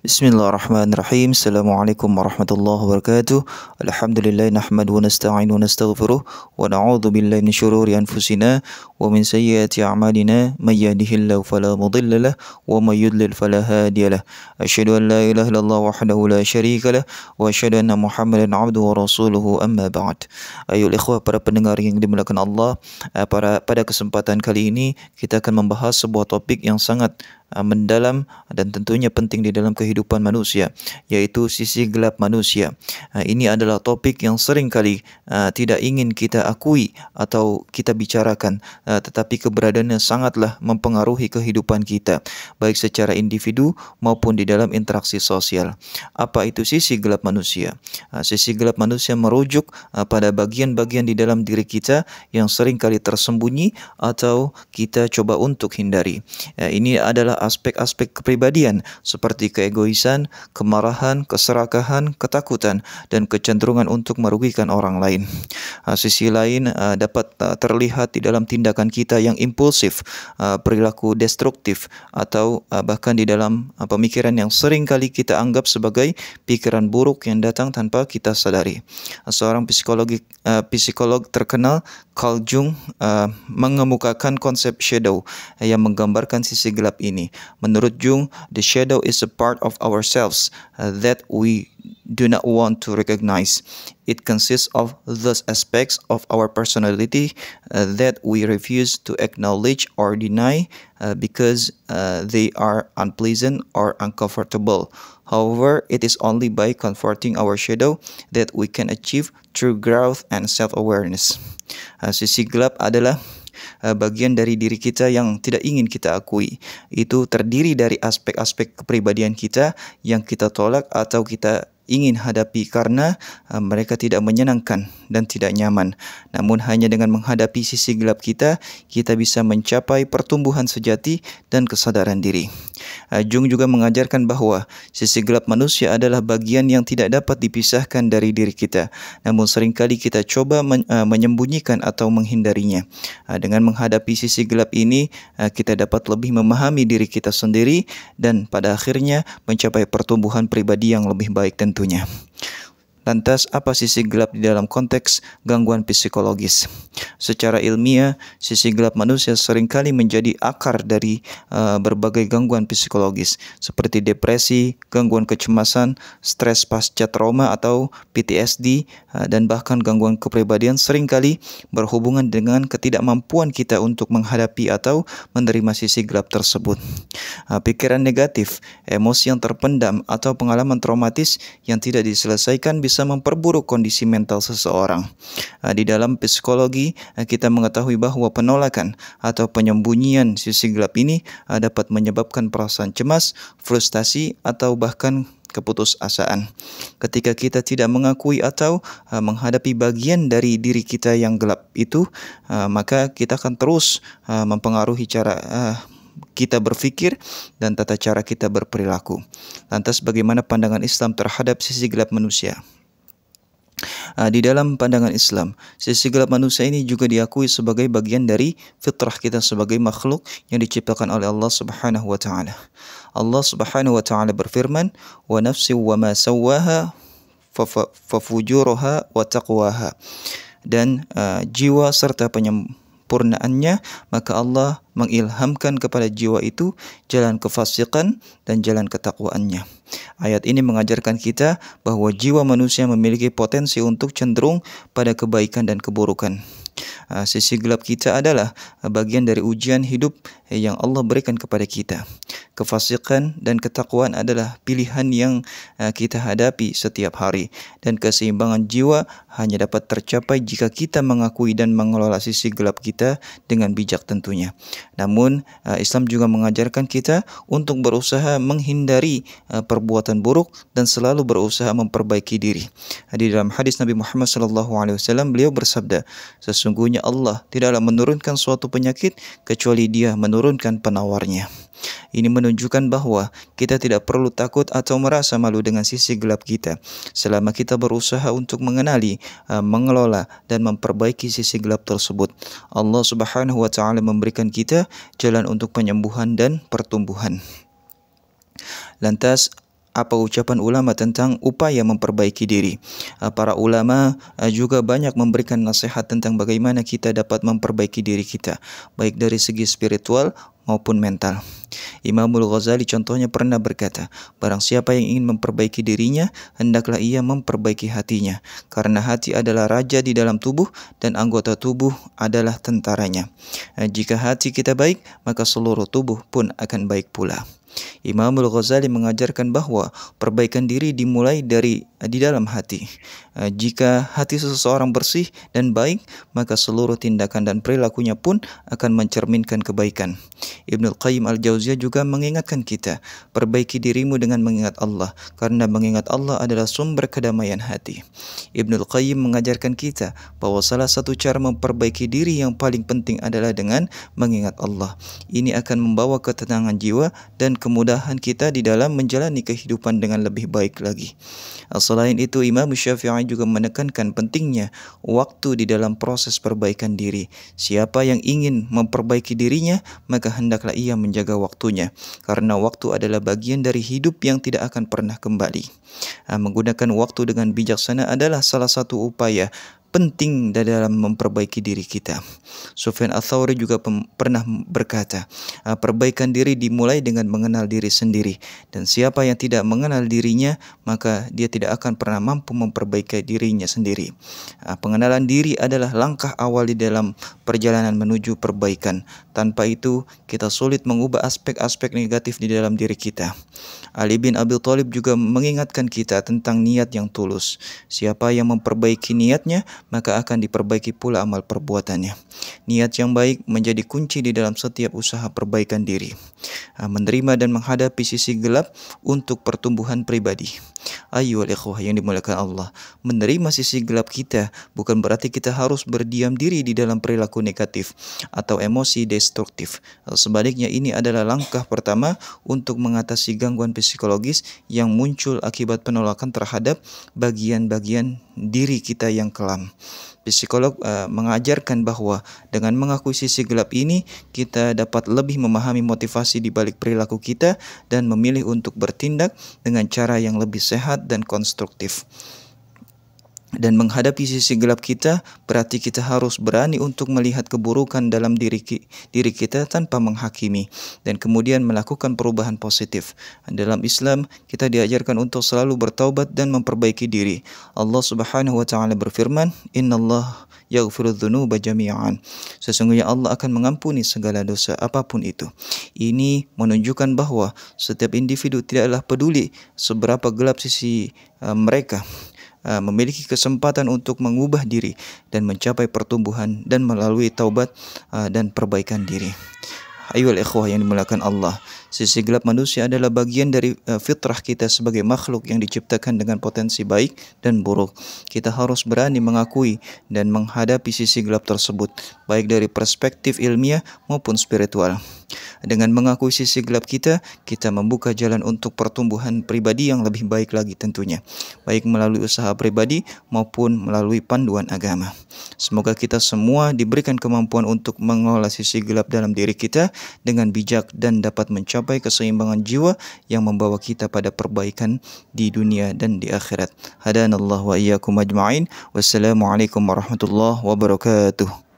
Bismillahirrahmanirrahim. Assalamualaikum warahmatullahi wabarakatuh. Alhamdulillah nahmadu wa nasta'inu wa nastaghfiruh wa na'udzu billahi min syururi anfusina wa min sayyiati a'malina may yahdihillahu fala mudilla lahu wa may yudlil fala hadiya lahu. Asyhadu an la ilaha illallah wahdahu la syarika lahu wa asyhadu anna Muhammadan 'abduhu wa rasuluhu amma ba'd. Ayuhal ikhwah, para pendengar yang dimuliakan Allah, pada kesempatan kali ini kita akan membahas sebuah topik yang sangat mendalam dan tentunya penting di dalam kehidupan manusia, yaitu sisi gelap manusia. Ini adalah topik yang sering kali tidak ingin kita akui atau kita bicarakan, tetapi keberadaannya sangatlah mempengaruhi kehidupan kita, baik secara individu maupun di dalam interaksi sosial. Apa itu sisi gelap manusia? Sisi gelap manusia merujuk pada bagian-bagian di dalam diri kita yang sering kali tersembunyi atau kita coba untuk hindari. Ini adalah aspek-aspek kepribadian seperti keegoisan, kemarahan, keserakahan, ketakutan, dan kecenderungan untuk merugikan orang lain. Sisi lain dapat terlihat di dalam tindakan kita yang impulsif, perilaku destruktif, atau bahkan di dalam pemikiran yang sering kali kita anggap sebagai pikiran buruk yang datang tanpa kita sadari. Seorang psikolog terkenal, Carl Jung, mengemukakan konsep shadow yang menggambarkan sisi gelap ini. Menurut Jung, the shadow is a part of ourselves that we do not want to recognize. It consists of those aspects of our personality that we refuse to acknowledge or deny because they are unpleasant or uncomfortable. However, it is only by confronting our shadow that we can achieve true growth and self-awareness. Sisi gelap adalah bagian dari diri kita yang tidak ingin kita akui. Itu terdiri dari aspek-aspek kepribadian kita yang kita tolak atau kita ingin hadapi karena mereka tidak menyenangkan dan tidak nyaman. Namun hanya dengan menghadapi sisi gelap kita, kita bisa mencapai pertumbuhan sejati dan kesadaran diri. Jung juga mengajarkan bahwa sisi gelap manusia adalah bagian yang tidak dapat dipisahkan dari diri kita. Namun seringkali kita coba menyembunyikan atau menghindarinya. Dengan menghadapi sisi gelap ini, kita dapat lebih memahami diri kita sendiri dan pada akhirnya mencapai pertumbuhan pribadi yang lebih baik tentunya. Lantas, apa sisi gelap di dalam konteks gangguan psikologis? Secara ilmiah, sisi gelap manusia seringkali menjadi akar dari berbagai gangguan psikologis seperti depresi, gangguan kecemasan, stres pasca trauma atau PTSD, dan bahkan gangguan kepribadian seringkali berhubungan dengan ketidakmampuan kita untuk menghadapi atau menerima sisi gelap tersebut. Pikiran negatif, emosi yang terpendam, atau pengalaman traumatis yang tidak diselesaikan bisa memperburuk kondisi mental seseorang. Di dalam psikologi, kita mengetahui bahwa penolakan atau penyembunyian sisi gelap ini dapat menyebabkan perasaan cemas, frustasi, atau bahkan keputusasaan. Ketika kita tidak mengakui atau menghadapi bagian dari diri kita yang gelap itu, maka kita akan terus mempengaruhi cara kita berpikir dan tata cara kita berperilaku. Lantas, bagaimana pandangan Islam terhadap sisi gelap manusia? Di dalam pandangan Islam, sisi gelap manusia ini juga diakui sebagai bagian dari fitrah kita sebagai makhluk yang diciptakan oleh Allah Subhanahu wa taala. Allah Subhanahu wa taala berfirman, "Wa nafsi wa ma sawwaha fafujuraha wa taqwaha." Dan jiwa serta penyempurnaannya, maka Allah mengilhamkan kepada jiwa itu jalan kefasikan dan jalan ketakwaannya. Ayat ini mengajarkan kita bahwa jiwa manusia memiliki potensi untuk cenderung pada kebaikan dan keburukan. Sisi gelap kita adalah bagian dari ujian hidup yang Allah berikan kepada kita. Kefasikan dan ketakwaan adalah pilihan yang kita hadapi setiap hari, dan keseimbangan jiwa hanya dapat tercapai jika kita mengakui dan mengelola sisi gelap kita dengan bijak tentunya. Namun, Islam juga mengajarkan kita untuk berusaha menghindari perbuatan buruk dan selalu berusaha memperbaiki diri. Di dalam hadis Nabi Muhammad SAW, beliau bersabda, "Sesungguhnya Allah tidaklah menurunkan suatu penyakit kecuali Dia menurunkan penawarnya." Ini menunjukkan bahwa kita tidak perlu takut atau merasa malu dengan sisi gelap kita selama kita berusaha untuk mengenali, mengelola, dan memperbaiki sisi gelap tersebut. Allah Subhanahu wa taala memberikan kita jalan untuk penyembuhan dan pertumbuhan. Lantas, apa ucapan ulama tentang upaya memperbaiki diri. Para ulama juga banyak memberikan nasihat tentang bagaimana kita dapat memperbaiki diri kita, baik dari segi spiritual maupun mental. Imamul Ghazali contohnya pernah berkata, barang siapa yang ingin memperbaiki dirinya, hendaklah ia memperbaiki hatinya, karena hati adalah raja di dalam tubuh dan anggota tubuh adalah tentaranya. Jika hati kita baik, maka seluruh tubuh pun akan baik pula. Imamul Ghazali mengajarkan bahwa perbaikan diri dimulai di dalam hati. Jika hati seseorang bersih dan baik, maka seluruh tindakan dan perilakunya pun akan mencerminkan kebaikan. Ibnul Qayyim Al-Jauziyah juga mengingatkan kita, perbaiki dirimu dengan mengingat Allah, karena mengingat Allah adalah sumber kedamaian hati. Ibnul Qayyim mengajarkan kita bahwa salah satu cara memperbaiki diri yang paling penting adalah dengan mengingat Allah. Ini akan membawa ketenangan jiwa dan kemudahan kita di dalam menjalani kehidupan dengan lebih baik lagi. Selain itu, Imam Syafi'i juga menekankan pentingnya waktu di dalam proses perbaikan diri. Siapa yang ingin memperbaiki dirinya, maka hendaklah ia menjaga waktunya, karena waktu adalah bagian dari hidup yang tidak akan pernah kembali. Menggunakan waktu dengan bijaksana adalah salah satu upaya penting dalam memperbaiki diri kita. Sufyan Ats-Tsauri juga pernah berkata, perbaikan diri dimulai dengan mengenal diri sendiri, dan siapa yang tidak mengenal dirinya, maka dia tidak akan pernah mampu memperbaiki dirinya sendiri. Pengenalan diri adalah langkah awal di dalam perjalanan menuju perbaikan. Tanpa itu, kita sulit mengubah aspek-aspek negatif di dalam diri kita. Ali bin Abi Thalib juga mengingatkan kita tentang niat yang tulus. Siapa yang memperbaiki niatnya, maka akan diperbaiki pula amal perbuatannya. Niat yang baik menjadi kunci di dalam setiap usaha perbaikan diri. Menerima dan menghadapi sisi gelap untuk pertumbuhan pribadi. Ayyuhal ikhwah yang dimuliakan Allah, menerima sisi gelap kita bukan berarti kita harus berdiam diri di dalam perilaku negatif atau emosi destruktif. Sebaliknya, ini adalah langkah pertama untuk mengatasi gangguan psikologis yang muncul akibat penolakan terhadap bagian-bagian diri kita yang kelam. Psikolog mengajarkan bahwa dengan mengakui sisi gelap ini, kita dapat lebih memahami motivasi di balik perilaku kita dan memilih untuk bertindak dengan cara yang lebih sehat dan konstruktif. Dan menghadapi sisi gelap kita berarti kita harus berani untuk melihat keburukan dalam diri kita tanpa menghakimi, dan kemudian melakukan perubahan positif. Dalam Islam, kita diajarkan untuk selalu bertaubat dan memperbaiki diri. Allah Subhanahu wa taala berfirman, "Innallaha yaghfiru dzunuba jami'an." Sesungguhnya Allah akan mengampuni segala dosa apapun itu. Ini menunjukkan bahwa setiap individu tidaklah peduli seberapa gelap sisi mereka, memiliki kesempatan untuk mengubah diri dan mencapai pertumbuhan dan melalui taubat dan perbaikan diri. Ayyuhal ikhwah yang dimuliakan Allah, sisi gelap manusia adalah bagian dari fitrah kita sebagai makhluk yang diciptakan dengan potensi baik dan buruk. Kita harus berani mengakui dan menghadapi sisi gelap tersebut, baik dari perspektif ilmiah maupun spiritual. Dengan mengakui sisi gelap kita membuka jalan untuk pertumbuhan pribadi yang lebih baik lagi tentunya, baik melalui usaha pribadi maupun melalui panduan agama. Semoga kita semua diberikan kemampuan untuk mengolah sisi gelap dalam diri kita dengan bijak dan dapat mencapai keseimbangan jiwa yang membawa kita pada perbaikan di dunia dan di akhirat. Hadanallahu wa iyyakum ajma'in. Wassalamualaikum warahmatullahi wabarakatuh.